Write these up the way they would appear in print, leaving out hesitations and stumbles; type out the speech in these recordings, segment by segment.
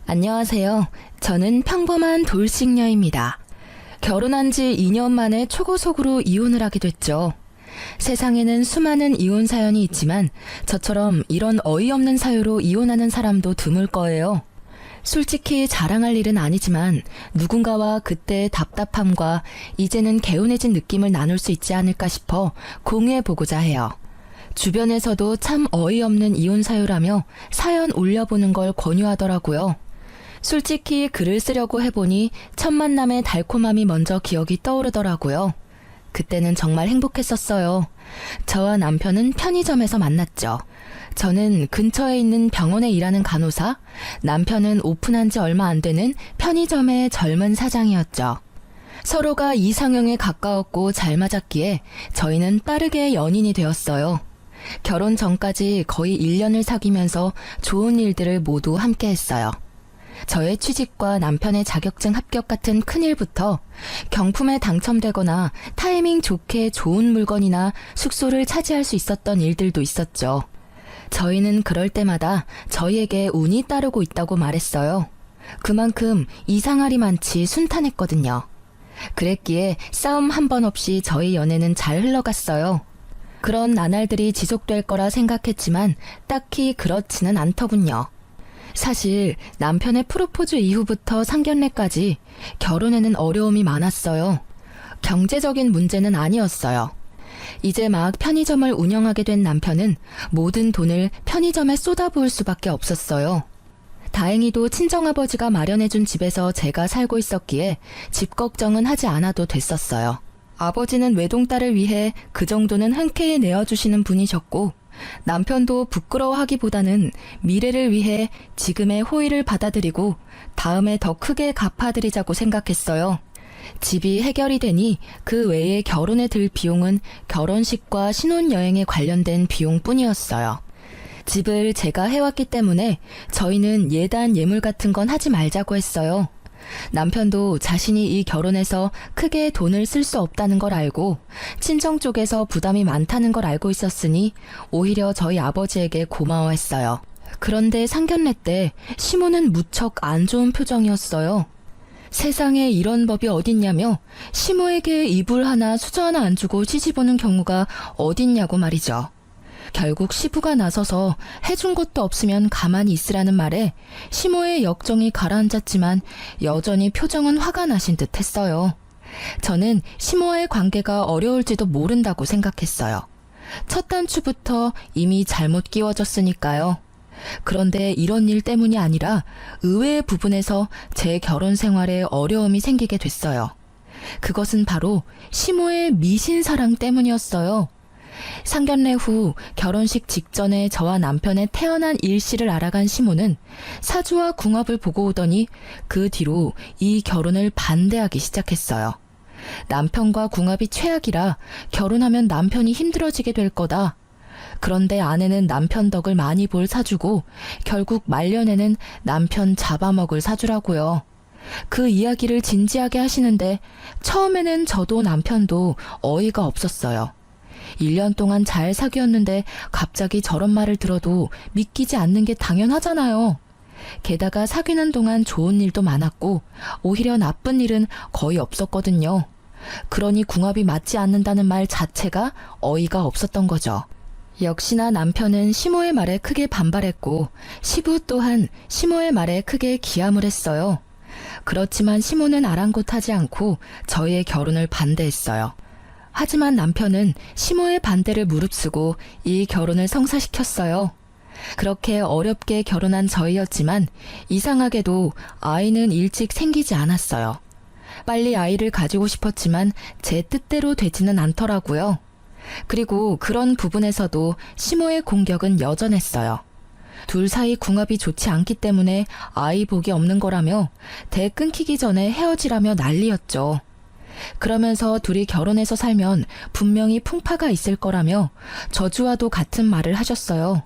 안녕하세요. 저는 평범한 돌싱녀입니다. 결혼한 지 2년 만에 초고속으로 이혼을 하게 됐죠. 세상에는 수많은 이혼 사연이 있지만 저처럼 이런 어이없는 사유로 이혼하는 사람도 드물 거예요. 솔직히 자랑할 일은 아니지만 누군가와 그때의 답답함과 이제는 개운해진 느낌을 나눌 수 있지 않을까 싶어 공유해보고자 해요. 주변에서도 참 어이없는 이혼 사유라며 사연 올려보는 걸 권유하더라고요. 솔직히 글을 쓰려고 해보니 첫 만남의 달콤함이 먼저 기억이 떠오르더라고요. 그때는 정말 행복했었어요. 저와 남편은 편의점에서 만났죠. 저는 근처에 있는 병원에 일하는 간호사, 남편은 오픈한 지 얼마 안 되는 편의점의 젊은 사장이었죠. 서로가 이상형에 가까웠고 잘 맞았기에 저희는 빠르게 연인이 되었어요. 결혼 전까지 거의 1년을 사귀면서 좋은 일들을 모두 함께 했어요. 저의 취직과 남편의 자격증 합격 같은 큰일부터 경품에 당첨되거나 타이밍 좋게 좋은 물건이나 숙소를 차지할 수 있었던 일들도 있었죠. 저희는 그럴 때마다 저희에게 운이 따르고 있다고 말했어요. 그만큼 이상할이 많지 순탄했거든요. 그랬기에 싸움 한 번 없이 저희 연애는 잘 흘러갔어요. 그런 나날들이 지속될 거라 생각했지만 딱히 그렇지는 않더군요. 사실 남편의 프로포즈 이후부터 상견례까지 결혼에는 어려움이 많았어요. 경제적인 문제는 아니었어요. 이제 막 편의점을 운영하게 된 남편은 모든 돈을 편의점에 쏟아부을 수밖에 없었어요. 다행히도 친정아버지가 마련해준 집에서 제가 살고 있었기에 집 걱정은 하지 않아도 됐었어요. 아버지는 외동딸을 위해 그 정도는 흔쾌히 내어주시는 분이셨고 남편도 부끄러워하기보다는 미래를 위해 지금의 호의를 받아들이고 다음에 더 크게 갚아드리자고 생각했어요. 집이 해결이 되니 그 외에 결혼에 들 비용은 결혼식과 신혼여행에 관련된 비용뿐이었어요. 집을 제가 해왔기 때문에 저희는 예단 예물 같은 건 하지 말자고 했어요. 남편도 자신이 이 결혼에서 크게 돈을 쓸 수 없다는 걸 알고 친정 쪽에서 부담이 많다는 걸 알고 있었으니 오히려 저희 아버지에게 고마워했어요. 그런데 상견례 때 시모는 무척 안 좋은 표정이었어요. 세상에 이런 법이 어딨냐며 시모에게 이불 하나 수저 하나 안 주고 시집 오는 경우가 어딨냐고 말이죠. 결국 시부가 나서서 해준 것도 없으면 가만히 있으라는 말에 시모의 역정이 가라앉았지만 여전히 표정은 화가 나신 듯 했어요. 저는 시모와의 관계가 어려울지도 모른다고 생각했어요. 첫 단추부터 이미 잘못 끼워졌으니까요. 그런데 이런 일 때문이 아니라 의외의 부분에서 제 결혼 생활에 어려움이 생기게 됐어요. 그것은 바로 시모의 미신사랑 때문이었어요. 상견례 후 결혼식 직전에 저와 남편의 태어난 일시를 알아간 시모는 사주와 궁합을 보고 오더니 그 뒤로 이 결혼을 반대하기 시작했어요. 남편과 궁합이 최악이라 결혼하면 남편이 힘들어지게 될 거다. 그런데 아내는 남편 덕을 많이 볼 사주고 결국 말년에는 남편 잡아먹을 사주라고요. 그 이야기를 진지하게 하시는데 처음에는 저도 남편도 어이가 없었어요. 1년 동안 잘 사귀었는데 갑자기 저런 말을 들어도 믿기지 않는 게 당연하잖아요. 게다가 사귀는 동안 좋은 일도 많았고 오히려 나쁜 일은 거의 없었거든요. 그러니 궁합이 맞지 않는다는 말 자체가 어이가 없었던 거죠. 역시나 남편은 시모의 말에 크게 반발했고 시부 또한 시모의 말에 크게 기함을 했어요. 그렇지만 시모는 아랑곳하지 않고 저희의 결혼을 반대했어요. 하지만 남편은 시모의 반대를 무릅쓰고 이 결혼을 성사시켰어요. 그렇게 어렵게 결혼한 저희였지만 이상하게도 아이는 일찍 생기지 않았어요. 빨리 아이를 가지고 싶었지만 제 뜻대로 되지는 않더라고요. 그리고 그런 부분에서도 시모의 공격은 여전했어요. 둘 사이 궁합이 좋지 않기 때문에 아이 복이 없는 거라며 대 끊기기 전에 헤어지라며 난리였죠. 그러면서 둘이 결혼해서 살면 분명히 풍파가 있을 거라며 저주와도 같은 말을 하셨어요.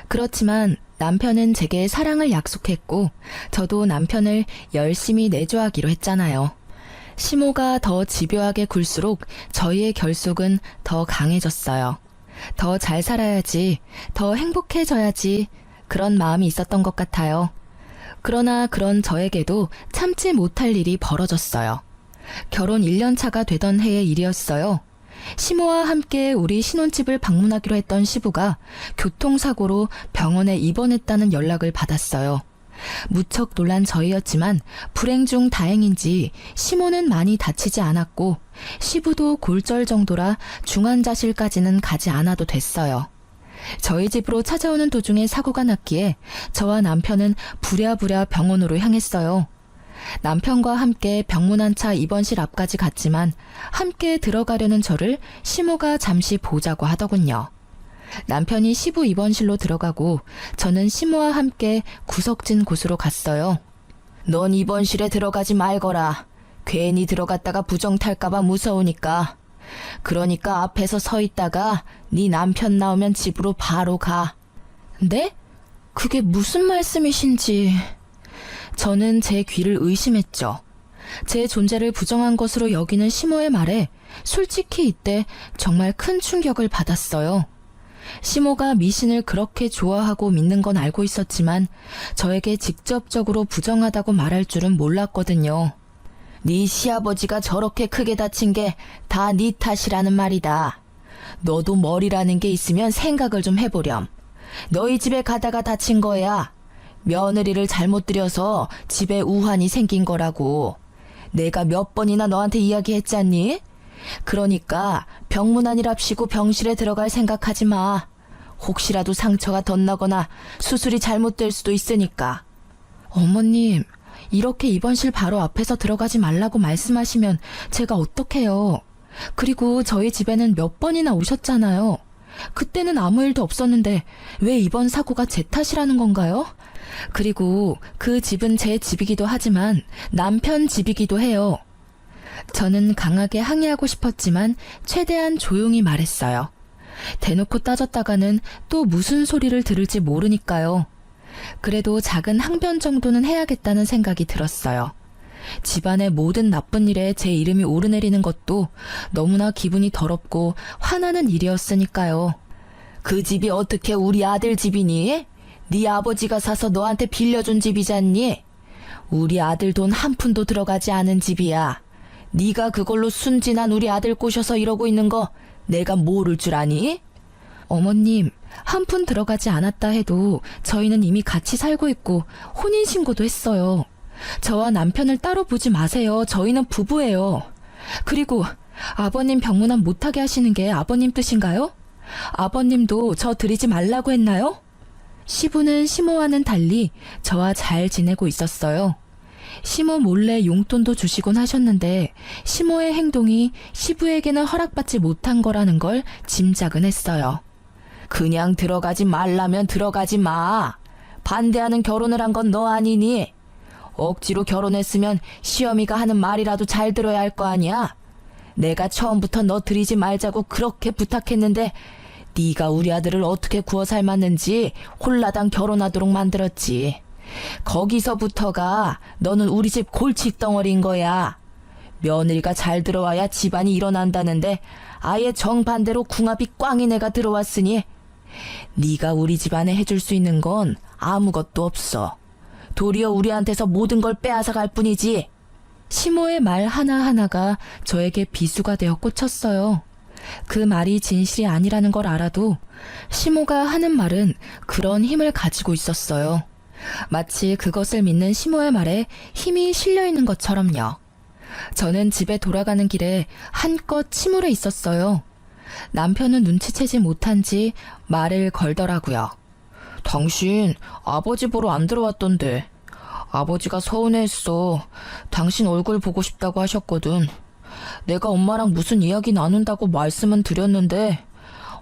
그렇지만 남편은 제게 사랑을 약속했고 저도 남편을 열심히 내조하기로 했잖아요. 시모가 더 집요하게 굴수록 저희의 결속은 더 강해졌어요. 더 잘 살아야지, 더 행복해져야지 그런 마음이 있었던 것 같아요. 그러나 그런 저에게도 참지 못할 일이 벌어졌어요. 결혼 1년 차가 되던 해의 일이었어요. 시모와 함께 우리 신혼집을 방문하기로 했던 시부가 교통사고로 병원에 입원했다는 연락을 받았어요. 무척 놀란 저희였지만 불행 중 다행인지 시모는 많이 다치지 않았고 시부도 골절 정도라 중환자실까지는 가지 않아도 됐어요. 저희 집으로 찾아오는 도중에 사고가 났기에 저와 남편은 부랴부랴 병원으로 향했어요. 남편과 함께 병문안차 입원실 앞까지 갔지만 함께 들어가려는 저를 시모가 잠시 보자고 하더군요. 남편이 시부 입원실로 들어가고 저는 시모와 함께 구석진 곳으로 갔어요. 넌 입원실에 들어가지 말거라. 괜히 들어갔다가 부정 탈까봐 무서우니까. 그러니까 앞에서 서 있다가 네 남편 나오면 집으로 바로 가. 네? 그게 무슨 말씀이신지... 저는 제 귀를 의심했죠. 제 존재를 부정한 것으로 여기는 시모의 말에 솔직히 이때 정말 큰 충격을 받았어요. 시모가 미신을 그렇게 좋아하고 믿는 건 알고 있었지만 저에게 직접적으로 부정하다고 말할 줄은 몰랐거든요. 네 시아버지가 저렇게 크게 다친 게 다 네 탓이라는 말이다. 너도 머리라는 게 있으면 생각을 좀 해보렴. 너희 집에 가다가 다친 거야. 며느리를 잘못 들여서 집에 우환이 생긴 거라고. 내가 몇 번이나 너한테 이야기했잖니? 그러니까 병문안이랍시고 병실에 들어갈 생각하지 마. 혹시라도 상처가 덧나거나 수술이 잘못될 수도 있으니까. 어머님, 이렇게 입원실 바로 앞에서 들어가지 말라고 말씀하시면 제가 어떡해요. 그리고 저희 집에는 몇 번이나 오셨잖아요. 그때는 아무 일도 없었는데 왜 이번 사고가 제 탓이라는 건가요? 그리고 그 집은 제 집이기도 하지만 남편 집이기도 해요. 저는 강하게 항의하고 싶었지만 최대한 조용히 말했어요. 대놓고 따졌다가는 또 무슨 소리를 들을지 모르니까요. 그래도 작은 항변 정도는 해야겠다는 생각이 들었어요. 집안의 모든 나쁜 일에 제 이름이 오르내리는 것도 너무나 기분이 더럽고 화나는 일이었으니까요. 그 집이 어떻게 우리 아들 집이니? 네 아버지가 사서 너한테 빌려준 집이잖니? 우리 아들 돈 한 푼도 들어가지 않은 집이야. 네가 그걸로 순진한 우리 아들 꼬셔서 이러고 있는 거 내가 모를 줄 아니? 어머님, 한 푼 들어가지 않았다 해도 저희는 이미 같이 살고 있고 혼인신고도 했어요. 저와 남편을 따로 보지 마세요. 저희는 부부예요. 그리고 아버님 병문안 못하게 하시는 게 아버님 뜻인가요? 아버님도 저 드리지 말라고 했나요? 시부는 시모와는 달리 저와 잘 지내고 있었어요. 시모 몰래 용돈도 주시곤 하셨는데 시모의 행동이 시부에게는 허락받지 못한 거라는 걸 짐작은 했어요. 그냥 들어가지 말라면 들어가지 마. 반대하는 결혼을 한 건 너 아니니? 억지로 결혼했으면 시어미가 하는 말이라도 잘 들어야 할 거 아니야? 내가 처음부터 너 들이지 말자고 그렇게 부탁했는데 네가 우리 아들을 어떻게 구워 삶았는지 홀라당 결혼하도록 만들었지. 거기서부터가 너는 우리 집 골칫덩어리인 거야. 며느리가 잘 들어와야 집안이 일어난다는데 아예 정반대로 궁합이 꽝인 애가 들어왔으니 네가 우리 집안에 해줄 수 있는 건 아무것도 없어. 도리어 우리한테서 모든 걸 빼앗아 갈 뿐이지. 시모의 말 하나하나가 저에게 비수가 되어 꽂혔어요. 그 말이 진실이 아니라는 걸 알아도 시모가 하는 말은 그런 힘을 가지고 있었어요. 마치 그것을 믿는 시모의 말에 힘이 실려 있는 것처럼요. 저는 집에 돌아가는 길에 한껏 침울해 있었어요. 남편은 눈치채지 못한지 말을 걸더라고요. 당신 아버지 보러 안 들어왔던데. 아버지가 서운해했어. 당신 얼굴 보고 싶다고 하셨거든. 내가 엄마랑 무슨 이야기 나눈다고 말씀은 드렸는데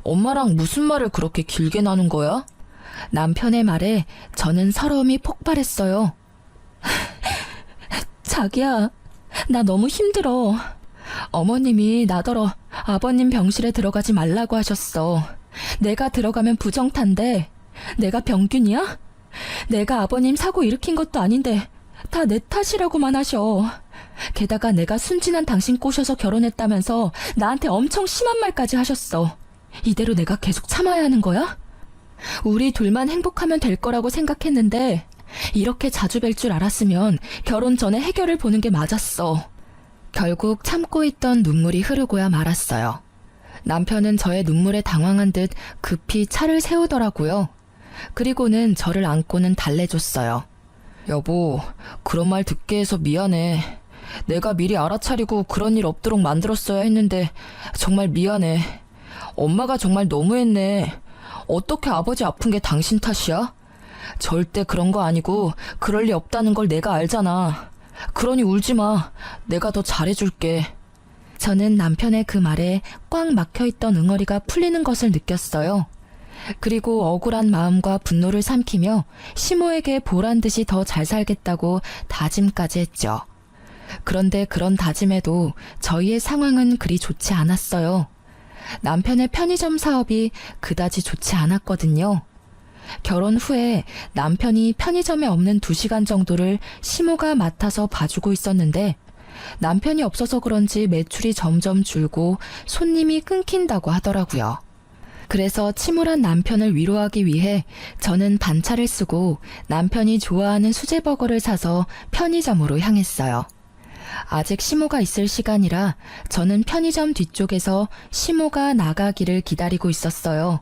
엄마랑 무슨 말을 그렇게 길게 나눈 거야? 남편의 말에 저는 서러움이 폭발했어요. 자기야, 나 너무 힘들어. 어머님이 나더러 아버님 병실에 들어가지 말라고 하셨어. 내가 들어가면 부정탄데 내가 병균이야? 내가 아버님 사고 일으킨 것도 아닌데 다 내 탓이라고만 하셔. 게다가 내가 순진한 당신 꼬셔서 결혼했다면서 나한테 엄청 심한 말까지 하셨어. 이대로 내가 계속 참아야 하는 거야? 우리 둘만 행복하면 될 거라고 생각했는데 이렇게 자주 뵐 줄 알았으면 결혼 전에 해결을 보는 게 맞았어. 결국 참고 있던 눈물이 흐르고야 말았어요. 남편은 저의 눈물에 당황한 듯 급히 차를 세우더라고요. 그리고는 저를 안고는 달래줬어요. 여보, 그런 말 듣게 해서 미안해. 내가 미리 알아차리고 그런 일 없도록 만들었어야 했는데 정말 미안해. 엄마가 정말 너무했네. 어떻게 아버지 아픈 게 당신 탓이야? 절대 그런 거 아니고 그럴 리 없다는 걸 내가 알잖아. 그러니 울지 마. 내가 더 잘해줄게. 저는 남편의 그 말에 꽉 막혀있던 응어리가 풀리는 것을 느꼈어요. 그리고 억울한 마음과 분노를 삼키며 시모에게 보란 듯이 더 잘 살겠다고 다짐까지 했죠. 그런데 그런 다짐에도 저희의 상황은 그리 좋지 않았어요. 남편의 편의점 사업이 그다지 좋지 않았거든요. 결혼 후에 남편이 편의점에 없는 2시간 정도를 시모가 맡아서 봐주고 있었는데 남편이 없어서 그런지 매출이 점점 줄고 손님이 끊긴다고 하더라고요. 그래서 침울한 남편을 위로하기 위해 저는 반차를 쓰고 남편이 좋아하는 수제버거를 사서 편의점으로 향했어요. 아직 시모가 있을 시간이라 저는 편의점 뒤쪽에서 시모가 나가기를 기다리고 있었어요.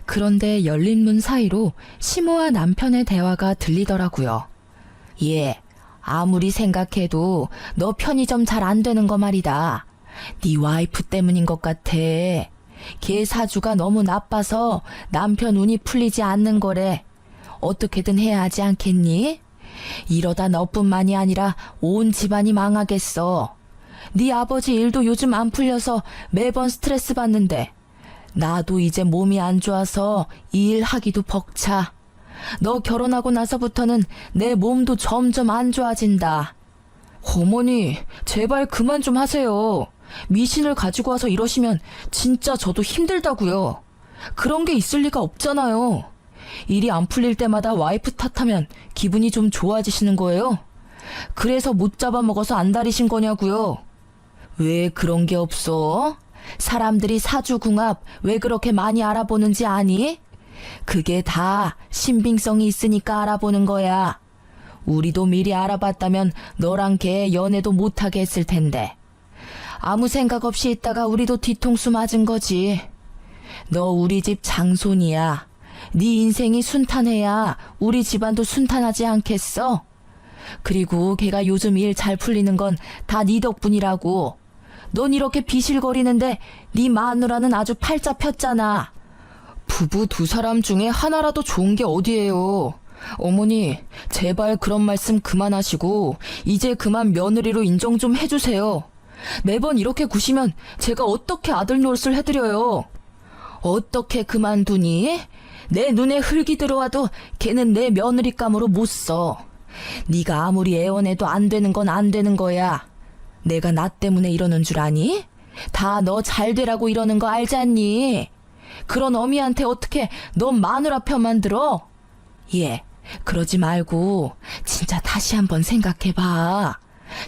그런데 열린 문 사이로 시모와 남편의 대화가 들리더라고요. 예, 아무리 생각해도 너 편의점 잘 안 되는 거 말이다. 네 와이프 때문인 것 같아. 걔 사주가 너무 나빠서 남편 운이 풀리지 않는 거래. 어떻게든 해야 하지 않겠니? 이러다 너뿐만이 아니라 온 집안이 망하겠어. 네 아버지 일도 요즘 안 풀려서 매번 스트레스 받는데 나도 이제 몸이 안 좋아서 이 일 하기도 벅차. 너 결혼하고 나서부터는 내 몸도 점점 안 좋아진다. 어머니, 제발 그만 좀 하세요. 미신을 가지고 와서 이러시면 진짜 저도 힘들다고요. 그런 게 있을 리가 없잖아요. 일이 안 풀릴 때마다 와이프 탓하면 기분이 좀 좋아지시는 거예요? 그래서 못 잡아먹어서 안달이신 거냐고요? 왜 그런 게 없어? 사람들이 사주궁합 왜 그렇게 많이 알아보는지 아니? 그게 다 신빙성이 있으니까 알아보는 거야. 우리도 미리 알아봤다면 너랑 걔 연애도 못하게 했을 텐데. 아무 생각 없이 있다가 우리도 뒤통수 맞은 거지. 너 우리 집 장손이야. 네 인생이 순탄해야 우리 집안도 순탄하지 않겠어? 그리고 걔가 요즘 일 잘 풀리는 건 다 네 덕분이라고. 넌 이렇게 비실거리는데 네 마누라는 아주 팔자 폈잖아. 부부 두 사람 중에 하나라도 좋은 게 어디예요. 어머니, 제발 그런 말씀 그만하시고 이제 그만 며느리로 인정 좀 해주세요. 매번 이렇게 구시면 제가 어떻게 아들 노릇을 해드려요. 어떻게 그만두니? 내 눈에 흙이 들어와도 걔는 내 며느리감으로 못 써. 네가 아무리 애원해도 안 되는 건 안 되는 거야. 내가 나 때문에 이러는 줄 아니? 다 너 잘 되라고 이러는 거 알잖니? 그런 어미한테 어떻게 너 마누라 편만 들어? 예, 그러지 말고 진짜 다시 한번 생각해봐.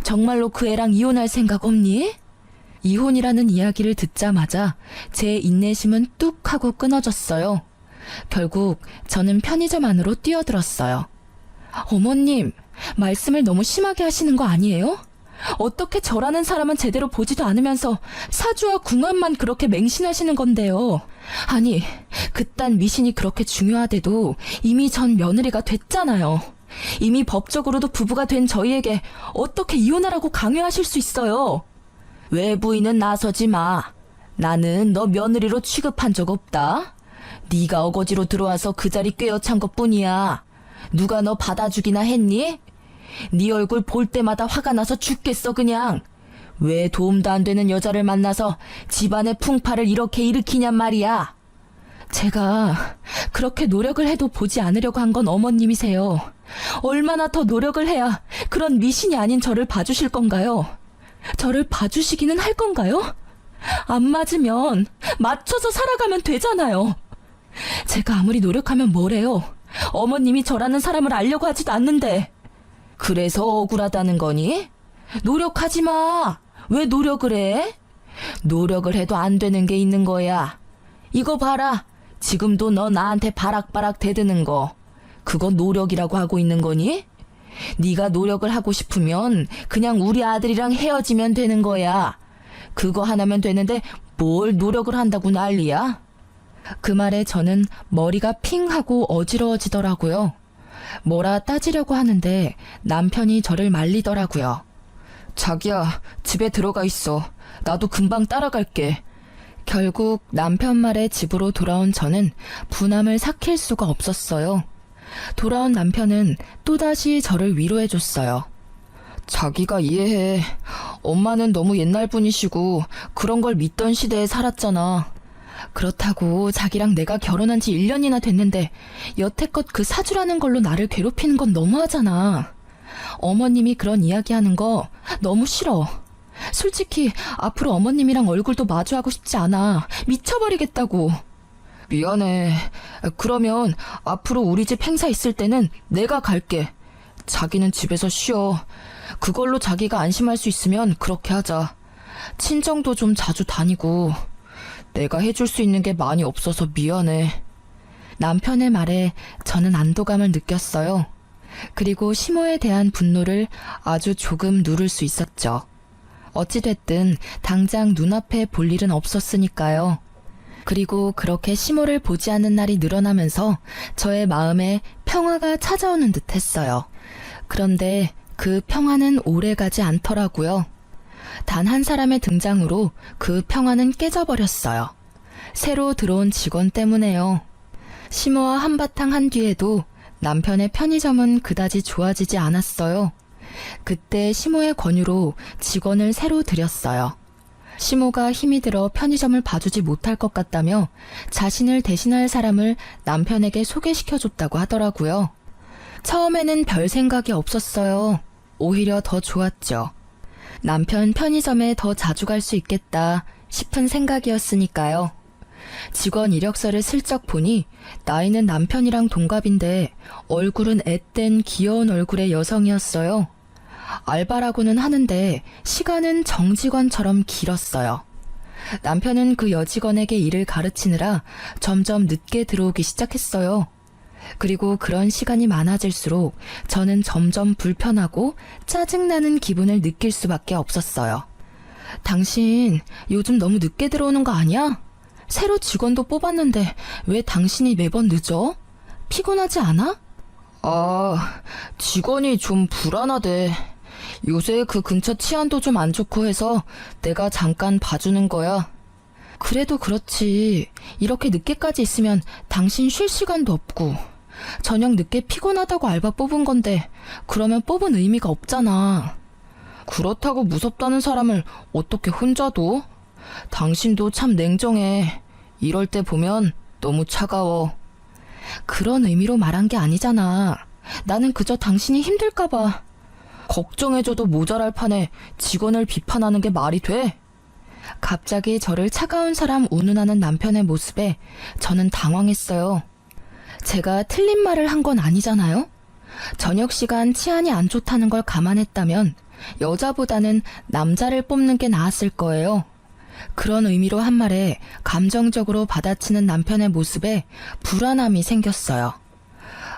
정말로 그 애랑 이혼할 생각 없니? 이혼이라는 이야기를 듣자마자 제 인내심은 뚝 하고 끊어졌어요. 결국 저는 편의점 안으로 뛰어들었어요. 어머님, 말씀을 너무 심하게 하시는 거 아니에요? 어떻게 저라는 사람은 제대로 보지도 않으면서 사주와 궁합만 그렇게 맹신하시는 건데요. 아니, 그딴 미신이 그렇게 중요하대도 이미 전 며느리가 됐잖아요. 이미 법적으로도 부부가 된 저희에게 어떻게 이혼하라고 강요하실 수 있어요? 외부인은 나서지 마. 나는 너 며느리로 취급한 적 없다. 네가 어거지로 들어와서 그 자리 꿰어찬 것뿐이야. 누가 너 받아주기나 했니? 네 얼굴 볼 때마다 화가 나서 죽겠어 그냥. 왜 도움도 안 되는 여자를 만나서 집안의 풍파를 이렇게 일으키냔 말이야. 제가 그렇게 노력을 해도 보지 않으려고 한 건 어머님이세요. 얼마나 더 노력을 해야 그런 미신이 아닌 저를 봐주실 건가요? 저를 봐주시기는 할 건가요? 안 맞으면 맞춰서 살아가면 되잖아요. 제가 아무리 노력하면 뭐래요? 어머님이 저라는 사람을 알려고 하지도 않는데. 그래서 억울하다는 거니? 노력하지 마. 왜 노력을 해? 노력을 해도 안 되는 게 있는 거야. 이거 봐라. 지금도 너 나한테 바락바락 대드는 거. 그건 노력이라고 하고 있는 거니? 네가 노력을 하고 싶으면 그냥 우리 아들이랑 헤어지면 되는 거야. 그거 하나면 되는데 뭘 노력을 한다고 난리야? 그 말에 저는 머리가 핑 하고 어지러워지더라고요. 뭐라 따지려고 하는데 남편이 저를 말리더라고요. 자기야, 집에 들어가 있어. 나도 금방 따라갈게. 결국 남편 말에 집으로 돌아온 저는 분함을 삭힐 수가 없었어요. 돌아온 남편은 또다시 저를 위로해줬어요. 자기가 이해해. 엄마는 너무 옛날 분이시고 그런 걸 믿던 시대에 살았잖아. 그렇다고 자기랑 내가 결혼한 지 1년이나 됐는데 여태껏 그 사주라는 걸로 나를 괴롭히는 건 너무하잖아. 어머님이 그런 이야기하는 거 너무 싫어. 솔직히 앞으로 어머님이랑 얼굴도 마주하고 싶지 않아. 미쳐버리겠다고. 미안해. 그러면 앞으로 우리 집 행사 있을 때는 내가 갈게. 자기는 집에서 쉬어. 그걸로 자기가 안심할 수 있으면 그렇게 하자. 친정도 좀 자주 다니고. 내가 해줄 수 있는 게 많이 없어서 미안해. 남편의 말에 저는 안도감을 느꼈어요. 그리고 시모에 대한 분노를 아주 조금 누를 수 있었죠. 어찌됐든 당장 눈앞에 볼 일은 없었으니까요. 그리고 그렇게 시모를 보지 않는 날이 늘어나면서 저의 마음에 평화가 찾아오는 듯 했어요. 그런데 그 평화는 오래가지 않더라고요. 단 한 사람의 등장으로 그 평화는 깨져버렸어요. 새로 들어온 직원 때문에요. 시모와 한바탕 한 뒤에도 남편의 편의점은 그다지 좋아지지 않았어요. 그때 시모의 권유로 직원을 새로 들였어요. 시모가 힘이 들어 편의점을 봐주지 못할 것 같다며 자신을 대신할 사람을 남편에게 소개시켜줬다고 하더라고요. 처음에는 별 생각이 없었어요. 오히려 더 좋았죠. 남편 편의점에 더 자주 갈 수 있겠다 싶은 생각이었으니까요. 직원 이력서를 슬쩍 보니 나이는 남편이랑 동갑인데 얼굴은 앳된 귀여운 얼굴의 여성이었어요. 알바라고는 하는데 시간은 정직원처럼 길었어요. 남편은 그 여직원에게 일을 가르치느라 점점 늦게 들어오기 시작했어요. 그리고 그런 시간이 많아질수록 저는 점점 불편하고 짜증나는 기분을 느낄 수밖에 없었어요. 당신 요즘 너무 늦게 들어오는 거 아니야? 새로 직원도 뽑았는데 왜 당신이 매번 늦어? 피곤하지 않아? 직원이 좀 불안하대. 요새 그 근처 치안도 좀 안 좋고 해서 내가 잠깐 봐주는 거야. 그래도 그렇지. 이렇게 늦게까지 있으면 당신 쉴 시간도 없고. 저녁 늦게 피곤하다고 알바 뽑은 건데 그러면 뽑은 의미가 없잖아. 그렇다고 무섭다는 사람을 어떻게 혼자 둬? 당신도 참 냉정해. 이럴 때 보면 너무 차가워. 그런 의미로 말한 게 아니잖아. 나는 그저 당신이 힘들까봐. 걱정해줘도 모자랄 판에 직원을 비판하는 게 말이 돼? 갑자기 저를 차가운 사람 운운하는 남편의 모습에 저는 당황했어요. 제가 틀린 말을 한 건 아니잖아요? 저녁 시간 치안이 안 좋다는 걸 감안했다면 여자보다는 남자를 뽑는 게 나았을 거예요. 그런 의미로 한 말에 감정적으로 받아치는 남편의 모습에 불안함이 생겼어요.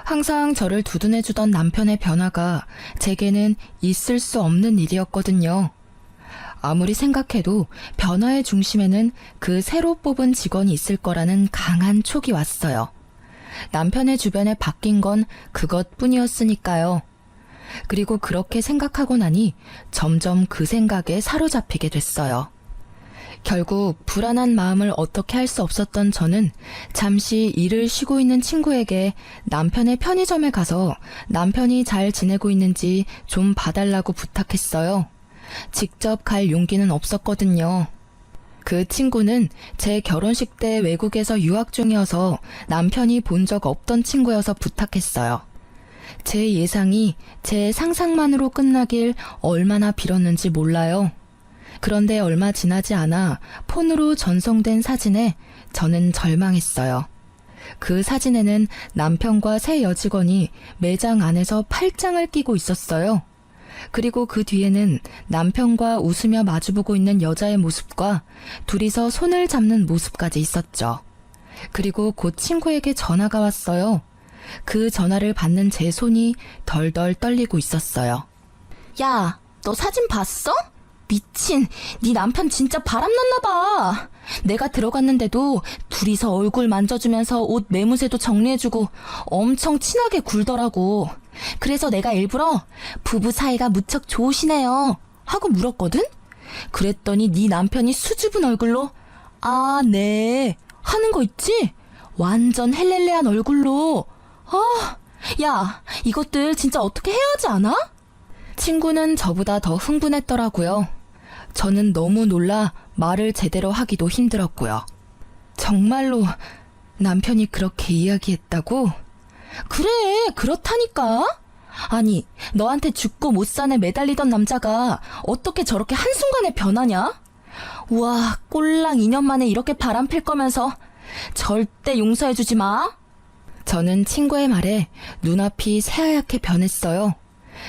항상 저를 두둔해주던 남편의 변화가 제게는 있을 수 없는 일이었거든요. 아무리 생각해도 변화의 중심에는 그 새로 뽑은 직원이 있을 거라는 강한 촉이 왔어요. 남편의 주변에 바뀐 건 그것뿐이었으니까요. 그리고 그렇게 생각하고 나니 점점 그 생각에 사로잡히게 됐어요. 결국 불안한 마음을 어떻게 할 수 없었던 저는 잠시 일을 쉬고 있는 친구에게 남편의 편의점에 가서 남편이 잘 지내고 있는지 좀 봐달라고 부탁했어요. 직접 갈 용기는 없었거든요. 그 친구는 제 결혼식 때 외국에서 유학 중이어서 남편이 본 적 없던 친구여서 부탁했어요. 제 예상이 제 상상만으로 끝나길 얼마나 빌었는지 몰라요. 그런데 얼마 지나지 않아 폰으로 전송된 사진에 저는 절망했어요. 그 사진에는 남편과 새 여직원이 매장 안에서 팔짱을 끼고 있었어요. 그리고 그 뒤에는 남편과 웃으며 마주보고 있는 여자의 모습과 둘이서 손을 잡는 모습까지 있었죠. 그리고 곧 친구에게 전화가 왔어요. 그 전화를 받는 제 손이 덜덜 떨리고 있었어요. 야, 너 사진 봤어? 미친, 네 남편 진짜 바람났나 봐. 내가 들어갔는데도 둘이서 얼굴 만져주면서 옷 매무새도 정리해주고 엄청 친하게 굴더라고. 그래서 내가 일부러 부부 사이가 무척 좋으시네요 하고 물었거든? 그랬더니 네 남편이 수줍은 얼굴로 아, 네 하는 거 있지? 완전 헬렐레한 얼굴로. 아, 야, 이것들 진짜 어떻게 해야 하지 않아? 친구는 저보다 더 흥분했더라고요. 저는 너무 놀라 말을 제대로 하기도 힘들었고요. 정말로 남편이 그렇게 이야기했다고? 그래, 그렇다니까. 아니, 너한테 죽고 못 산에 매달리던 남자가 어떻게 저렇게 한순간에 변하냐? 우와, 꼴랑 2년 만에 이렇게 바람필 거면서 절대 용서해주지 마. 저는 친구의 말에 눈앞이 새하얗게 변했어요.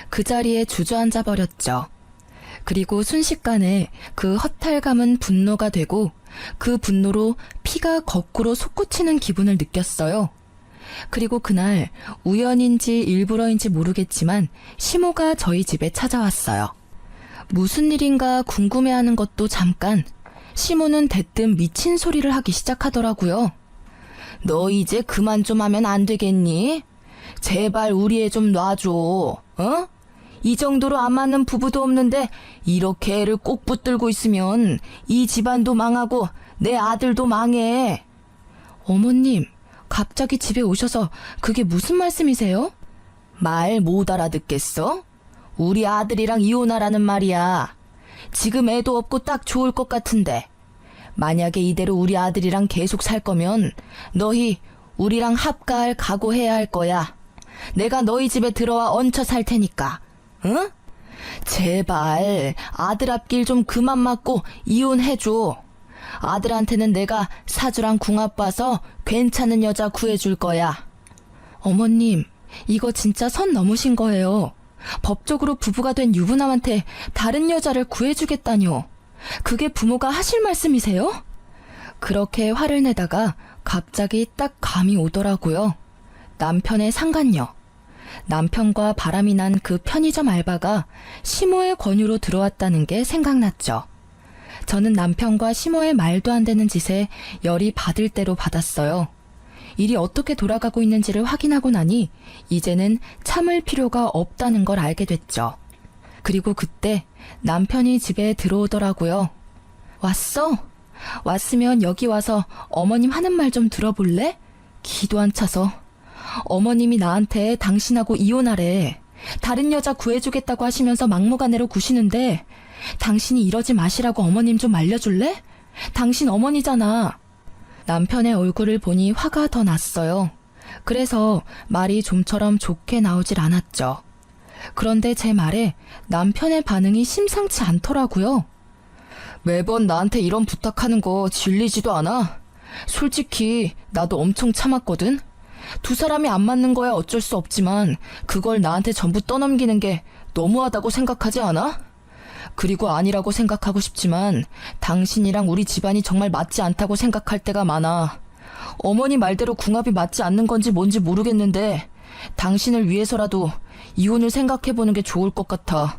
그 자리에 주저앉아 버렸죠. 그리고 순식간에 그 허탈감은 분노가 되고 그 분노로 피가 거꾸로 솟구치는 기분을 느꼈어요. 그리고 그날 우연인지 일부러인지 모르겠지만 시모가 저희 집에 찾아왔어요. 무슨 일인가 궁금해하는 것도 잠깐, 시모는 대뜸 미친 소리를 하기 시작하더라고요. 너 이제 그만 좀 하면 안 되겠니? 제발 우리 애 좀 놔줘. 어? 이 정도로 안 맞는 부부도 없는데 이렇게 애를 꼭 붙들고 있으면 이 집안도 망하고 내 아들도 망해. 어머님, 갑자기 집에 오셔서 그게 무슨 말씀이세요? 말 못 알아듣겠어? 우리 아들이랑 이혼하라는 말이야. 지금 애도 없고 딱 좋을 것 같은데 만약에 이대로 우리 아들이랑 계속 살 거면 너희 우리랑 합가할 각오해야 할 거야. 내가 너희 집에 들어와 얹혀 살 테니까. 응? 제발 아들 앞길 좀 그만 맞고 이혼해줘. 아들한테는 내가 사주랑 궁합 봐서 괜찮은 여자 구해줄 거야. 어머님, 이거 진짜 선 넘으신 거예요. 법적으로 부부가 된 유부남한테 다른 여자를 구해주겠다뇨. 그게 부모가 하실 말씀이세요? 그렇게 화를 내다가 갑자기 딱 감이 오더라고요. 남편의 상간녀. 남편과 바람이 난 그 편의점 알바가 시모의 권유로 들어왔다는 게 생각났죠. 저는 남편과 시모의 말도 안 되는 짓에 열이 받을 대로 받았어요. 일이 어떻게 돌아가고 있는지를 확인하고 나니 이제는 참을 필요가 없다는 걸 알게 됐죠. 그리고 그때 남편이 집에 들어오더라고요. 왔어? 왔으면 여기 와서 어머님 하는 말 좀 들어볼래? 기도 안 차서. 어머님이 나한테 당신하고 이혼하래. 다른 여자 구해주겠다고 하시면서 막무가내로 구시는데 당신이 이러지 마시라고 어머님 좀 알려줄래? 당신 어머니잖아. 남편의 얼굴을 보니 화가 더 났어요. 그래서 말이 좀처럼 좋게 나오질 않았죠. 그런데 제 말에 남편의 반응이 심상치 않더라고요. 매번 나한테 이런 부탁하는 거 질리지도 않아? 솔직히 나도 엄청 참았거든. 두 사람이 안 맞는 거야 어쩔 수 없지만 그걸 나한테 전부 떠넘기는 게 너무하다고 생각하지 않아? 그리고 아니라고 생각하고 싶지만 당신이랑 우리 집안이 정말 맞지 않다고 생각할 때가 많아. 어머니 말대로 궁합이 맞지 않는 건지 뭔지 모르겠는데 당신을 위해서라도 이혼을 생각해보는 게 좋을 것 같아.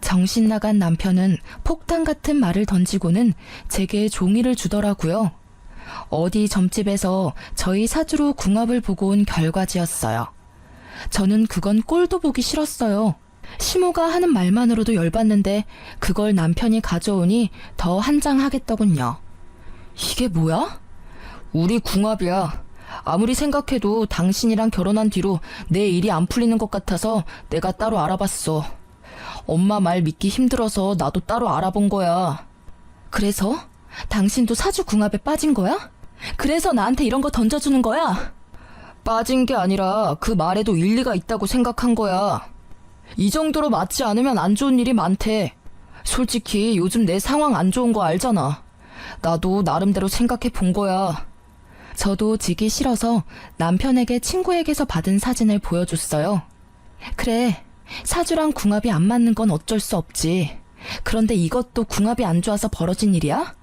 정신 나간 남편은 폭탄 같은 말을 던지고는 제게 종이를 주더라고요. 어디 점집에서 저희 사주로 궁합을 보고 온 결과지였어요. 저는 그건 꼴도 보기 싫었어요. 시모가 하는 말만으로도 열받는데 그걸 남편이 가져오니 더 한장하겠더군요. 이게 뭐야? 우리 궁합이야. 아무리 생각해도 당신이랑 결혼한 뒤로 내 일이 안 풀리는 것 같아서 내가 따로 알아봤어. 엄마 말 믿기 힘들어서 나도 따로 알아본 거야. 그래서? 당신도 사주 궁합에 빠진 거야? 그래서 나한테 이런 거 던져주는 거야? 빠진 게 아니라 그 말에도 일리가 있다고 생각한 거야. 이 정도로 맞지 않으면 안 좋은 일이 많대. 솔직히 요즘 내 상황 안 좋은 거 알잖아. 나도 나름대로 생각해 본 거야. 저도 지기 싫어서 남편에게 친구에게서 받은 사진을 보여줬어요. 그래, 사주랑 궁합이 안 맞는 건 어쩔 수 없지. 그런데 이것도 궁합이 안 좋아서 벌어진 일이야?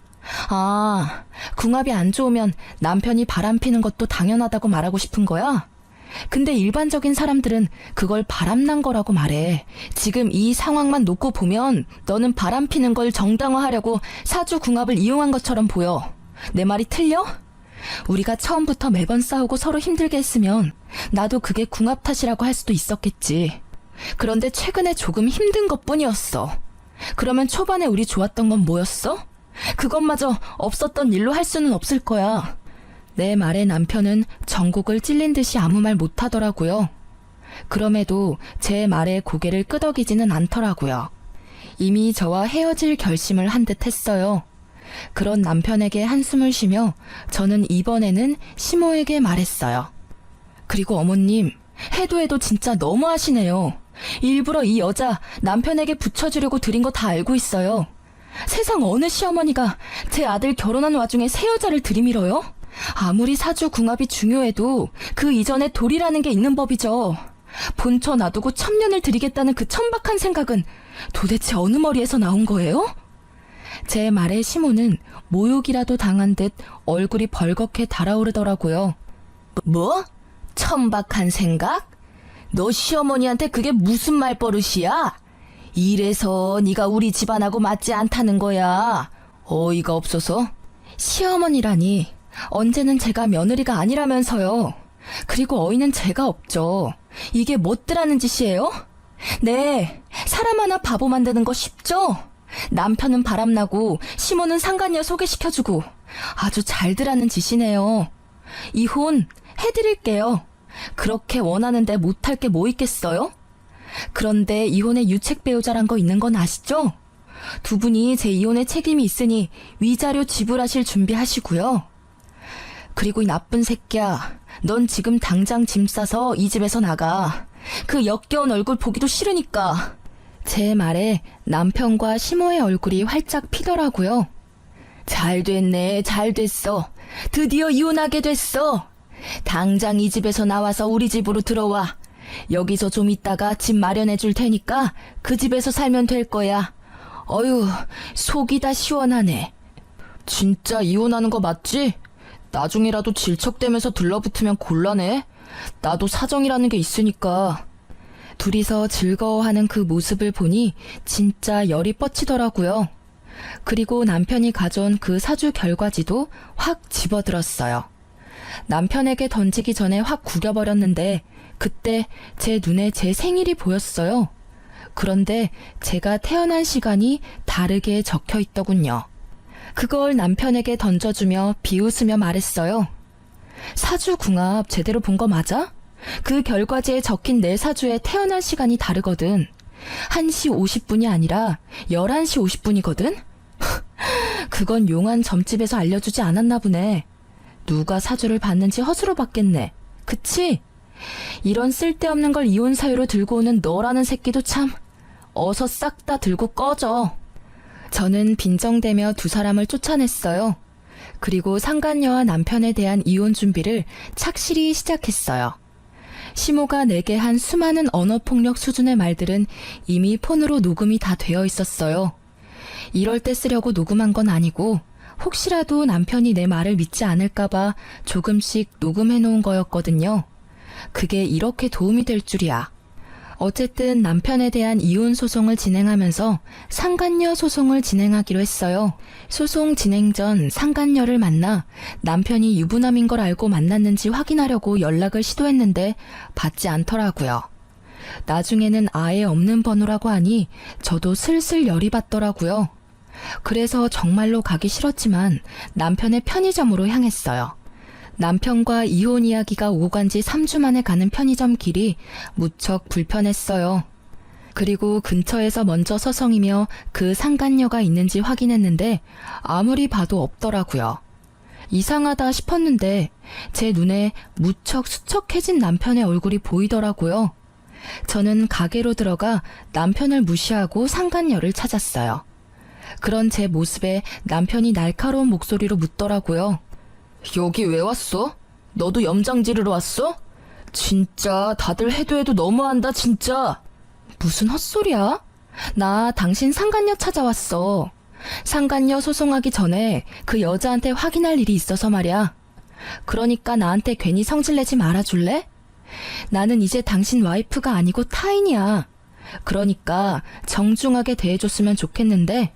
아, 궁합이 안 좋으면 남편이 바람피는 것도 당연하다고 말하고 싶은 거야? 근데 일반적인 사람들은 그걸 바람난 거라고 말해. 지금 이 상황만 놓고 보면 너는 바람 피는 걸 정당화하려고 사주궁합을 이용한 것처럼 보여. 내 말이 틀려? 우리가 처음부터 매번 싸우고 서로 힘들게 했으면 나도 그게 궁합 탓이라고 할 수도 있었겠지. 그런데 최근에 조금 힘든 것뿐이었어. 그러면 초반에 우리 좋았던 건 뭐였어? 그것마저 없었던 일로 할 수는 없을 거야. 내 말에 남편은 전곡을 찔린 듯이 아무 말 못하더라고요. 그럼에도 제 말에 고개를 끄덕이지는 않더라고요. 이미 저와 헤어질 결심을 한 듯 했어요. 그런 남편에게 한숨을 쉬며 저는 이번에는 시모에게 말했어요. 그리고 어머님, 해도 진짜 너무하시네요. 일부러 이 여자 남편에게 붙여주려고 드린 거 다 알고 있어요. 세상 어느 시어머니가 제 아들 결혼한 와중에 새 여자를 들이밀어요? 아무리 사주 궁합이 중요해도 그 이전에 돌이라는 게 있는 법이죠. 본처 놔두고 천년을 드리겠다는 그 천박한 생각은 도대체 어느 머리에서 나온 거예요? 제 말에 시모는 모욕이라도 당한 듯 얼굴이 벌겋게 달아오르더라고요. 뭐? 천박한 생각? 너 시어머니한테 그게 무슨 말버릇이야? 이래서 네가 우리 집안하고 맞지 않다는 거야. 어이가 없어서. 시어머니라니, 언제는 제가 며느리가 아니라면서요. 그리고 어이는 제가 없죠. 이게 못들하는 짓이에요? 네, 사람 하나 바보 만드는 거 쉽죠? 남편은 바람나고 시모는 상간녀 소개시켜주고 아주 잘들 하는 짓이네요. 이혼 해드릴게요. 그렇게 원하는데 못할 게 뭐 있겠어요? 그런데 이혼의 유책 배우자란 거 있는 건 아시죠? 두 분이 제 이혼의 책임이 있으니 위자료 지불하실 준비하시고요. 그리고 이 나쁜 새끼야, 넌 지금 당장 짐 싸서 이 집에서 나가. 그 역겨운 얼굴 보기도 싫으니까. 제 말에 남편과 시모의 얼굴이 활짝 피더라고요. 잘 됐네, 잘 됐어. 드디어 이혼하게 됐어. 당장 이 집에서 나와서 우리 집으로 들어와. 여기서 좀 있다가 집 마련해 줄 테니까 그 집에서 살면 될 거야. 어휴, 속이 다 시원하네. 진짜 이혼하는 거 맞지? 나중에라도 질척대면서 들러붙으면 곤란해. 나도 사정이라는 게 있으니까. 둘이서 즐거워하는 그 모습을 보니 진짜 열이 뻗치더라고요. 그리고 남편이 가져온 그 사주 결과지도 확 집어들었어요. 남편에게 던지기 전에 확 구겨버렸는데 그때 제 눈에 제 생일이 보였어요. 그런데 제가 태어난 시간이 다르게 적혀 있더군요. 그걸 남편에게 던져주며 비웃으며 말했어요. 사주궁합 제대로 본 거 맞아? 그 결과지에 적힌 내 사주에 태어난 시간이 다르거든. 1시 50분이 아니라 11시 50분이거든? 그건 용한 점집에서 알려주지 않았나 보네. 누가 사주를 봤는지 허수로 봤겠네. 그치? 이런 쓸데없는 걸 이혼 사유로 들고 오는 너라는 새끼도 참. 어서 싹 다 들고 꺼져. 저는 빈정대며 두 사람을 쫓아냈어요. 그리고 상간녀와 남편에 대한 이혼 준비를 착실히 시작했어요. 시모가 내게 한 수많은 언어폭력 수준의 말들은 이미 폰으로 녹음이 다 되어 있었어요. 이럴 때 쓰려고 녹음한 건 아니고 혹시라도 남편이 내 말을 믿지 않을까봐 조금씩 녹음해 놓은 거였거든요. 그게 이렇게 도움이 될 줄이야. 어쨌든 남편에 대한 이혼 소송을 진행하면서 상간녀 소송을 진행하기로 했어요. 소송 진행 전 상간녀를 만나 남편이 유부남인 걸 알고 만났는지 확인하려고 연락을 시도했는데 받지 않더라고요. 나중에는 아예 없는 번호라고 하니 저도 슬슬 열이 받더라고요. 그래서 정말로 가기 싫었지만 남편의 편의점으로 향했어요. 남편과 이혼 이야기가 오고 간 지 3주 만에 가는 편의점 길이 무척 불편했어요. 그리고 근처에서 먼저 서성이며 그 상간녀가 있는지 확인했는데 아무리 봐도 없더라고요. 이상하다 싶었는데 제 눈에 무척 수척해진 남편의 얼굴이 보이더라고요. 저는 가게로 들어가 남편을 무시하고 상간녀를 찾았어요. 그런 제 모습에 남편이 날카로운 목소리로 묻더라고요. 여기 왜 왔어? 너도 염장 지르러 왔어? 진짜 다들 해도 너무한다 진짜. 무슨 헛소리야? 나 당신 상간녀 찾아왔어. 상간녀 소송하기 전에 그 여자한테 확인할 일이 있어서 말이야. 그러니까 나한테 괜히 성질내지 말아줄래? 나는 이제 당신 와이프가 아니고 타인이야. 그러니까 정중하게 대해줬으면 좋겠는데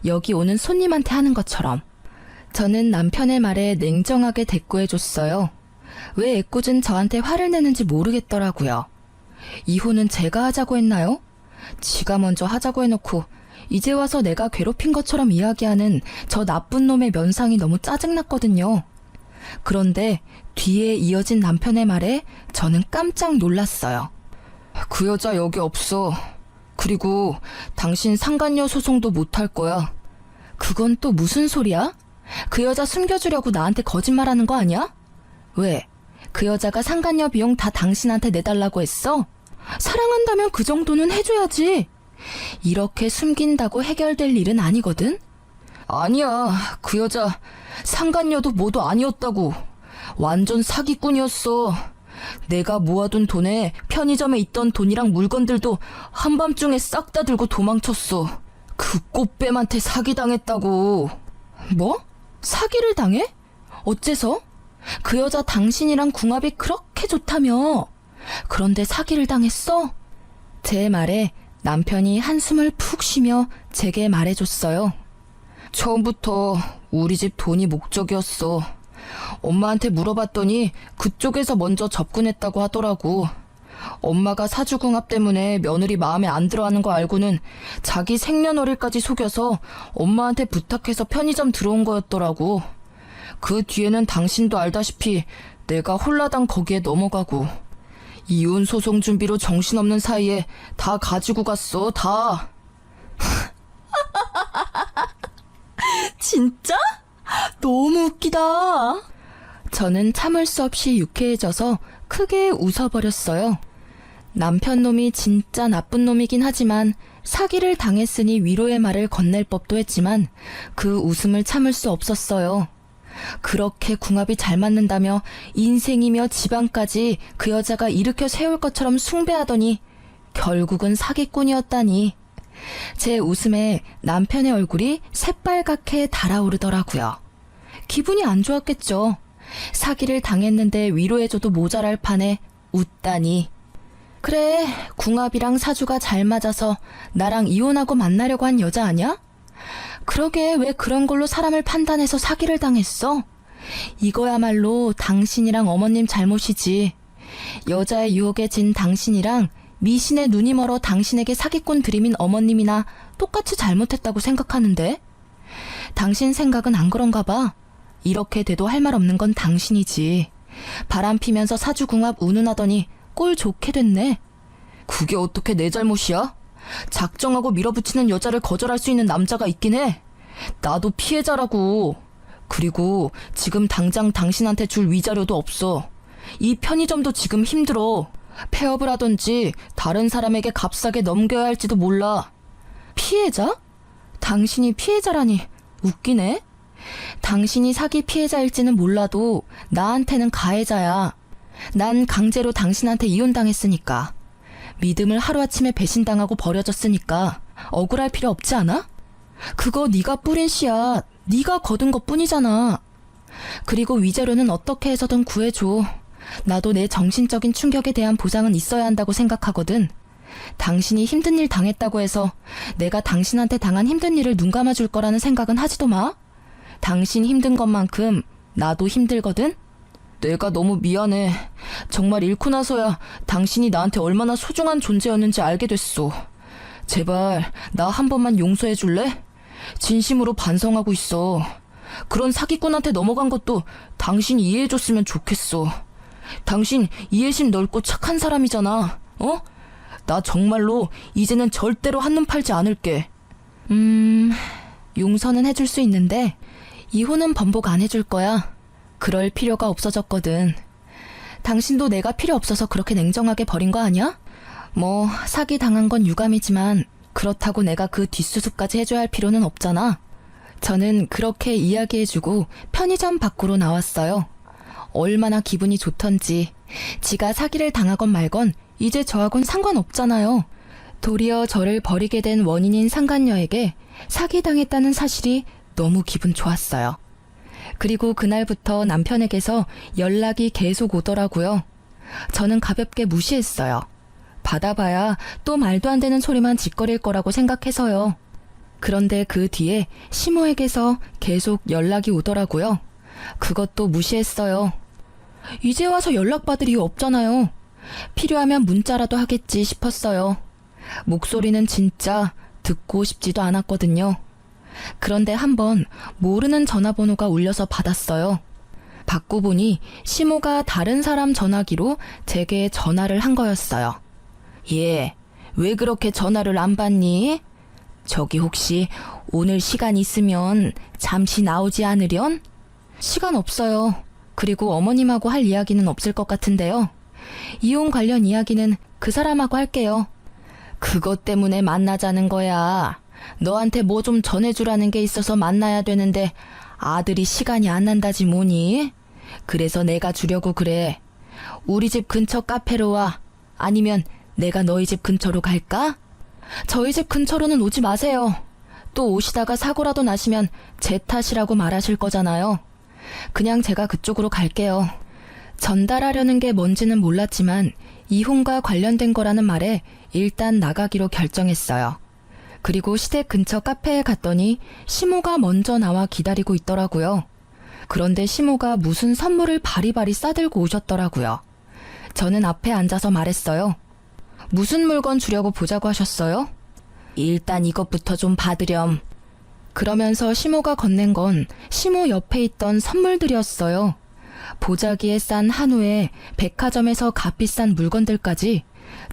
여기 오는 손님한테 하는 것처럼. 저는 남편의 말에 냉정하게 대꾸해줬어요. 왜 애꿎은 저한테 화를 내는지 모르겠더라고요. 이혼은 제가 하자고 했나요? 지가 먼저 하자고 해놓고 이제 와서 내가 괴롭힌 것처럼 이야기하는 저 나쁜 놈의 면상이 너무 짜증났거든요. 그런데 뒤에 이어진 남편의 말에 저는 깜짝 놀랐어요. 그 여자 여기 없어. 그리고 당신 상간녀 소송도 못할 거야. 그건 또 무슨 소리야? 그 여자 숨겨주려고 나한테 거짓말하는 거 아니야? 왜? 그 여자가 상간녀 비용 다 당신한테 내달라고 했어? 사랑한다면 그 정도는 해줘야지. 이렇게 숨긴다고 해결될 일은 아니거든? 아니야. 그 여자 상간녀도 뭐도 아니었다고. 완전 사기꾼이었어. 내가 모아둔 돈에 편의점에 있던 돈이랑 물건들도 한밤중에 싹 다 들고 도망쳤어. 그 꽃뱀한테 사기당했다고. 뭐? 사기를 당해? 어째서? 그 여자 당신이랑 궁합이 그렇게 좋다며. 그런데 사기를 당했어? 제 말에 남편이 한숨을 푹 쉬며 제게 말해줬어요. 처음부터 우리 집 돈이 목적이었어. 엄마한테 물어봤더니 그쪽에서 먼저 접근했다고 하더라고. 엄마가 사주궁합 때문에 며느리 마음에 안 들어하는 거 알고는 자기 생년월일까지 속여서 엄마한테 부탁해서 편의점 들어온 거였더라고. 그 뒤에는 당신도 알다시피 내가 홀라당 거기에 넘어가고 이혼 소송 준비로 정신없는 사이에 다 가지고 갔어, 다. 진짜? 너무 웃기다. 저는 참을 수 없이 유쾌해져서 크게 웃어버렸어요. 남편 놈이 진짜 나쁜 놈이긴 하지만 사기를 당했으니 위로의 말을 건넬 법도 했지만 그 웃음을 참을 수 없었어요. 그렇게 궁합이 잘 맞는다며 인생이며 집안까지 그 여자가 일으켜 세울 것처럼 숭배하더니 결국은 사기꾼이었다니. 제 웃음에 남편의 얼굴이 새빨갛게 달아오르더라고요. 기분이 안 좋았겠죠. 사기를 당했는데 위로해줘도 모자랄 판에 웃다니. 그래, 궁합이랑 사주가 잘 맞아서 나랑 이혼하고 만나려고 한 여자 아냐? 그러게 왜 그런 걸로 사람을 판단해서 사기를 당했어? 이거야말로 당신이랑 어머님 잘못이지. 여자의 유혹에 진 당신이랑 미신의 눈이 멀어 당신에게 사기꾼 들이민 어머님이나 똑같이 잘못했다고 생각하는데? 당신 생각은 안 그런가 봐. 이렇게 돼도 할 말 없는 건 당신이지. 바람 피면서 사주궁합 운운하더니 꼴 좋게 됐네. 그게 어떻게 내 잘못이야? 작정하고 밀어붙이는 여자를 거절할 수 있는 남자가 있긴 해. 나도 피해자라고. 그리고 지금 당장 당신한테 줄 위자료도 없어. 이 편의점도 지금 힘들어. 폐업을 하던지 다른 사람에게 값싸게 넘겨야 할지도 몰라. 피해자? 당신이 피해자라니 웃기네. 당신이 사기 피해자일지는 몰라도 나한테는 가해자야. 난 강제로 당신한테 이혼당했으니까. 믿음을 하루아침에 배신당하고 버려졌으니까 억울할 필요 없지 않아? 그거 네가 뿌린 씨앗, 네가 거둔 것뿐이잖아. 그리고 위자료는 어떻게 해서든 구해줘. 나도 내 정신적인 충격에 대한 보상은 있어야 한다고 생각하거든. 당신이 힘든 일 당했다고 해서 내가 당신한테 당한 힘든 일을 눈 감아줄 거라는 생각은 하지도 마. 당신 힘든 것만큼 나도 힘들거든. 내가 너무 미안해. 정말 잃고 나서야 당신이 나한테 얼마나 소중한 존재였는지 알게 됐어. 제발 나 한 번만 용서해 줄래? 진심으로 반성하고 있어. 그런 사기꾼한테 넘어간 것도 당신이 이해해줬으면 좋겠어. 당신 이해심 넓고 착한 사람이잖아. 어? 나 정말로 이제는 절대로 한눈 팔지 않을게. 용서는 해줄 수 있는데 이혼은 번복 안 해줄 거야. 그럴 필요가 없어졌거든. 당신도 내가 필요 없어서 그렇게 냉정하게 버린 거 아니야? 뭐 사기 당한 건 유감이지만 그렇다고 내가 그 뒷수습까지 해줘야 할 필요는 없잖아. 저는 그렇게 이야기해주고 편의점 밖으로 나왔어요. 얼마나 기분이 좋던지. 지가 사기를 당하건 말건 이제 저하고는 상관없잖아요. 도리어 저를 버리게 된 원인인 상간녀에게 사기당했다는 사실이 너무 기분 좋았어요. 그리고 그날부터 남편에게서 연락이 계속 오더라고요. 저는 가볍게 무시했어요. 받아봐야 또 말도 안 되는 소리만 짓거릴 거라고 생각해서요. 그런데 그 뒤에 시모에게서 계속 연락이 오더라고요. 그것도 무시했어요. 이제 와서 연락받을 이유 없잖아요. 필요하면 문자라도 하겠지 싶었어요. 목소리는 진짜 듣고 싶지도 않았거든요. 그런데 한번 모르는 전화번호가 울려서 받았어요. 받고 보니 시모가 다른 사람 전화기로 제게 전화를 한 거였어요. 예, 왜 그렇게 전화를 안 받니? 저기 혹시 오늘 시간 있으면 잠시 나오지 않으련? 시간 없어요. 그리고 어머님하고 할 이야기는 없을 것 같은데요. 이혼 관련 이야기는 그 사람하고 할게요. 그것 때문에 만나자는 거야. 너한테 뭐 좀 전해주라는 게 있어서 만나야 되는데 아들이 시간이 안 난다지 뭐니? 그래서 내가 주려고 그래. 우리 집 근처 카페로 와. 아니면 내가 너희 집 근처로 갈까? 저희 집 근처로는 오지 마세요. 또 오시다가 사고라도 나시면 제 탓이라고 말하실 거잖아요. 그냥 제가 그쪽으로 갈게요. 전달하려는 게 뭔지는 몰랐지만 이혼과 관련된 거라는 말에 일단 나가기로 결정했어요. 그리고 시댁 근처 카페에 갔더니 시모가 먼저 나와 기다리고 있더라고요. 그런데 시모가 무슨 선물을 바리바리 싸들고 오셨더라고요. 저는 앞에 앉아서 말했어요. 무슨 물건 주려고 보자고 하셨어요? 일단 이것부터 좀 받으렴. 그러면서 시모가 건넨 건 시모 옆에 있던 선물들이었어요. 보자기에 싼 한우에 백화점에서 값비싼 물건들까지.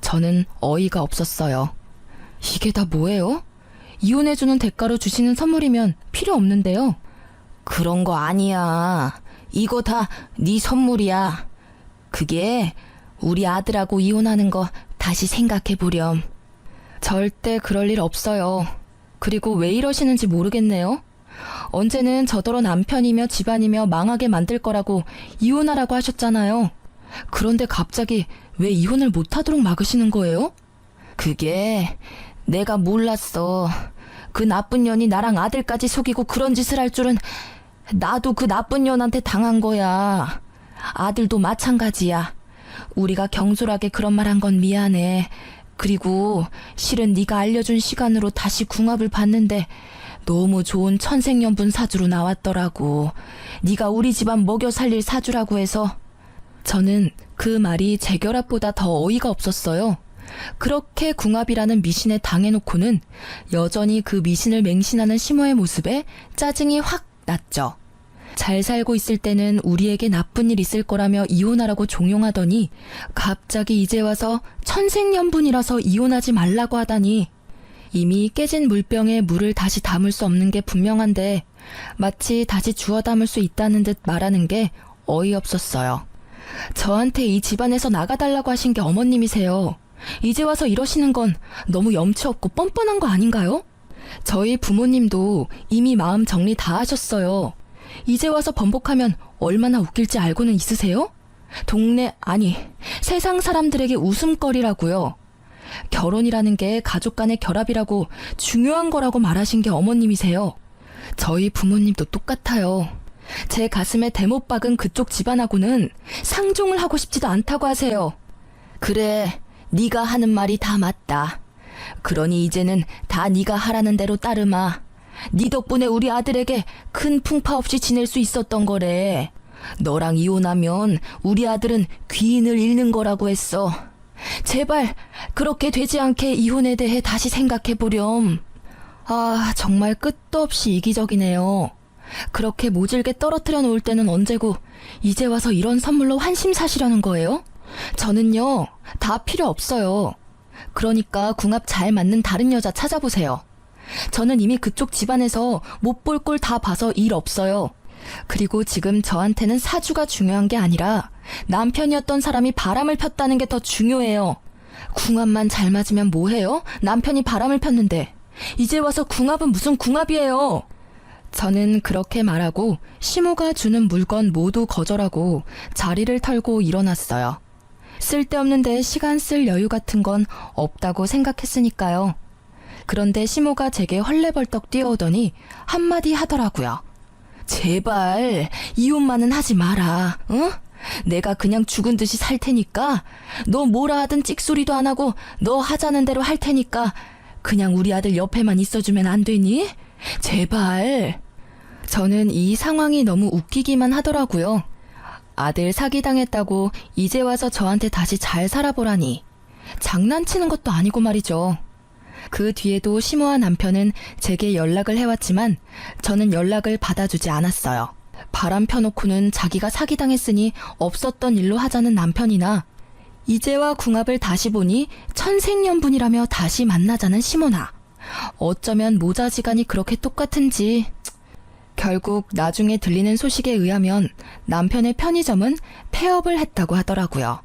저는 어이가 없었어요. 이게 다 뭐예요? 이혼해주는 대가로 주시는 선물이면 필요 없는데요. 그런 거 아니야. 이거 다 네 선물이야. 그게 우리 아들하고 이혼하는 거 다시 생각해보렴. 절대 그럴 일 없어요. 그리고 왜 이러시는지 모르겠네요. 언제는 저더러 남편이며 집안이며 망하게 만들 거라고 이혼하라고 하셨잖아요. 그런데 갑자기 왜 이혼을 못하도록 막으시는 거예요? 그게 내가 몰랐어. 그 나쁜 년이 나랑 아들까지 속이고 그런 짓을 할 줄은. 나도 그 나쁜 년한테 당한 거야. 아들도 마찬가지야. 우리가 경솔하게 그런 말 한 건 미안해. 그리고 실은 네가 알려준 시간으로 다시 궁합을 봤는데 너무 좋은 천생연분 사주로 나왔더라고. 네가 우리 집안 먹여 살릴 사주라고 해서. 저는 그 말이 재결합보다 더 어이가 없었어요. 그렇게 궁합이라는 미신에 당해놓고는 여전히 그 미신을 맹신하는 시모의 모습에 짜증이 확 났죠. 잘 살고 있을 때는 우리에게 나쁜 일 있을 거라며 이혼하라고 종용하더니 갑자기 이제 와서 천생연분이라서 이혼하지 말라고 하다니. 이미 깨진 물병에 물을 다시 담을 수 없는 게 분명한데 마치 다시 주워 담을 수 있다는 듯 말하는 게 어이없었어요. 저한테 이 집안에서 나가달라고 하신 게 어머님이세요. 이제 와서 이러시는 건 너무 염치 없고 뻔뻔한 거 아닌가요? 저희 부모님도 이미 마음 정리 다 하셨어요. 이제 와서 번복하면 얼마나 웃길지 알고는 있으세요? 동네, 아니, 세상 사람들에게 웃음거리라고요. 결혼이라는 게 가족 간의 결합이라고 중요한 거라고 말하신 게 어머님이세요. 저희 부모님도 똑같아요. 제 가슴에 대못 박은 그쪽 집안하고는 상종을 하고 싶지도 않다고 하세요. 그래, 네가 하는 말이 다 맞다. 그러니 이제는 다 네가 하라는 대로 따르마. 네 덕분에 우리 아들에게 큰 풍파 없이 지낼 수 있었던 거래. 너랑 이혼하면 우리 아들은 귀인을 잃는 거라고 했어. 제발 그렇게 되지 않게 이혼에 대해 다시 생각해보렴. 아, 정말 끝도 없이 이기적이네요. 그렇게 모질게 떨어뜨려 놓을 때는 언제고 이제 와서 이런 선물로 환심 사시려는 거예요? 저는요, 다 필요 없어요. 그러니까 궁합 잘 맞는 다른 여자 찾아보세요. 저는 이미 그쪽 집안에서 못 볼 꼴 다 봐서 일 없어요. 그리고 지금 저한테는 사주가 중요한 게 아니라 남편이었던 사람이 바람을 폈다는 게 더 중요해요. 궁합만 잘 맞으면 뭐해요? 남편이 바람을 폈는데. 이제 와서 궁합은 무슨 궁합이에요? 저는 그렇게 말하고 시모가 주는 물건 모두 거절하고 자리를 털고 일어났어요. 쓸데없는데 시간 쓸 여유 같은 건 없다고 생각했으니까요. 그런데 시모가 제게 헐레벌떡 뛰어오더니 한마디 하더라고요. 제발 이혼만은 하지 마라. 응? 내가 그냥 죽은 듯이 살 테니까 너 뭐라 하든 찍소리도 안 하고 너 하자는 대로 할 테니까 그냥 우리 아들 옆에만 있어주면 안 되니? 제발. 저는 이 상황이 너무 웃기기만 하더라고요. 아들 사기당했다고 이제 와서 저한테 다시 잘 살아보라니. 장난치는 것도 아니고 말이죠. 그 뒤에도 시모와 남편은 제게 연락을 해왔지만 저는 연락을 받아주지 않았어요. 바람 펴놓고는 자기가 사기당했으니 없었던 일로 하자는 남편이나 이제와 궁합을 다시 보니 천생연분이라며 다시 만나자는 시모나. 어쩌면 모자지간이 그렇게 똑같은지. 결국 나중에 들리는 소식에 의하면 남편의 편의점은 폐업을 했다고 하더라고요.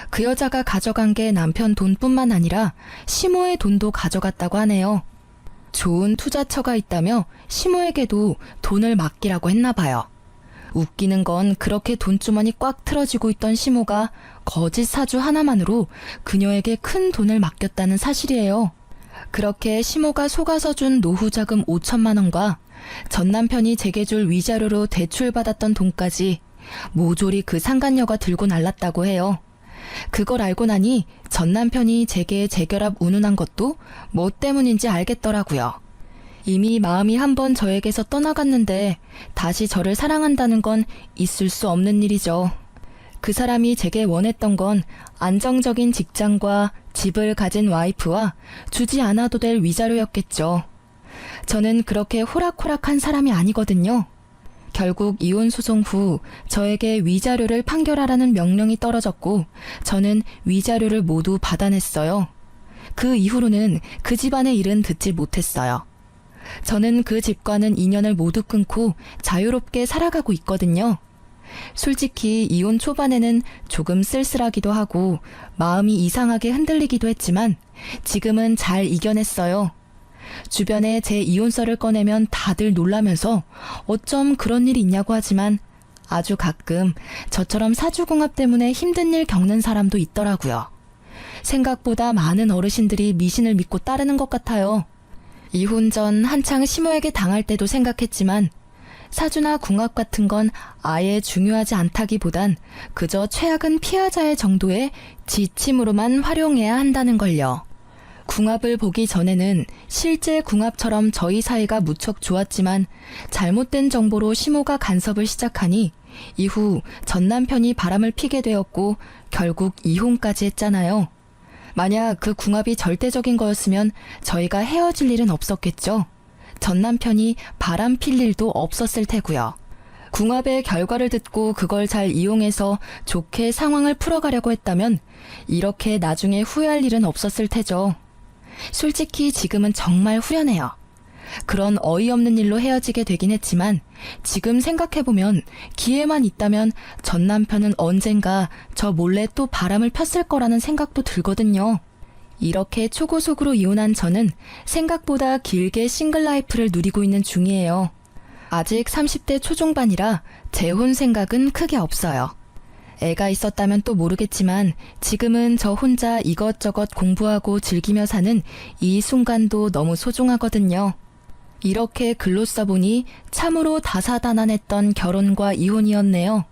그 여자가 가져간 게 남편 돈뿐만 아니라 시모의 돈도 가져갔다고 하네요. 좋은 투자처가 있다며 시모에게도 돈을 맡기라고 했나 봐요. 웃기는 건 그렇게 돈주머니 꽉 틀어지고 있던 시모가 거짓 사주 하나만으로 그녀에게 큰 돈을 맡겼다는 사실이에요. 그렇게 시모가 속아서 준 노후자금 5천만 원과 전 남편이 제게 줄 위자료로 대출받았던 돈까지 모조리 그 상간녀가 들고 날랐다고 해요. 그걸 알고 나니 전 남편이 제게 재결합 운운한 것도 뭐 때문인지 알겠더라고요. 이미 마음이 한번 저에게서 떠나갔는데 다시 저를 사랑한다는 건 있을 수 없는 일이죠. 그 사람이 제게 원했던 건 안정적인 직장과 집을 가진 와이프와 주지 않아도 될 위자료였겠죠. 저는 그렇게 호락호락한 사람이 아니거든요. 결국 이혼 소송 후 저에게 위자료를 판결하라는 명령이 떨어졌고 저는 위자료를 모두 받아냈어요. 그 이후로는 그 집안의 일은 듣지 못했어요. 저는 그 집과는 인연을 모두 끊고 자유롭게 살아가고 있거든요. 솔직히 이혼 초반에는 조금 쓸쓸하기도 하고 마음이 이상하게 흔들리기도 했지만 지금은 잘 이겨냈어요. 주변에 제 이혼설을 꺼내면 다들 놀라면서 어쩜 그런 일이 있냐고 하지만 아주 가끔 저처럼 사주궁합 때문에 힘든 일 겪는 사람도 있더라고요. 생각보다 많은 어르신들이 미신을 믿고 따르는 것 같아요. 이혼 전 한창 시모에게 당할 때도 생각했지만 사주나 궁합 같은 건 아예 중요하지 않다기보단 그저 최악은 피하자의 정도의 지침으로만 활용해야 한다는 걸요. 궁합을 보기 전에는 실제 궁합처럼 저희 사이가 무척 좋았지만 잘못된 정보로 시모가 간섭을 시작하니 이후 전 남편이 바람을 피게 되었고 결국 이혼까지 했잖아요. 만약 그 궁합이 절대적인 거였으면 저희가 헤어질 일은 없었겠죠. 전 남편이 바람 필 일도 없었을 테고요. 궁합의 결과를 듣고 그걸 잘 이용해서 좋게 상황을 풀어가려고 했다면 이렇게 나중에 후회할 일은 없었을 테죠. 솔직히 지금은 정말 후련해요. 그런 어이없는 일로 헤어지게 되긴 했지만 지금 생각해보면 기회만 있다면 전 남편은 언젠가 저 몰래 또 바람을 폈을 거라는 생각도 들거든요. 이렇게 초고속으로 이혼한 저는 생각보다 길게 싱글 라이프를 누리고 있는 중이에요. 아직 30대 초중반이라 재혼 생각은 크게 없어요. 애가 있었다면 또 모르겠지만 지금은 저 혼자 이것저것 공부하고 즐기며 사는 이 순간도 너무 소중하거든요. 이렇게 글로 써보니 참으로 다사다난했던 결혼과 이혼이었네요.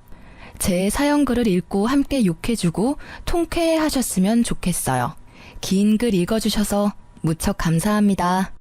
제 사연글을 읽고 함께 욕해주고 통쾌해하셨으면 좋겠어요. 긴 글 읽어주셔서 무척 감사합니다.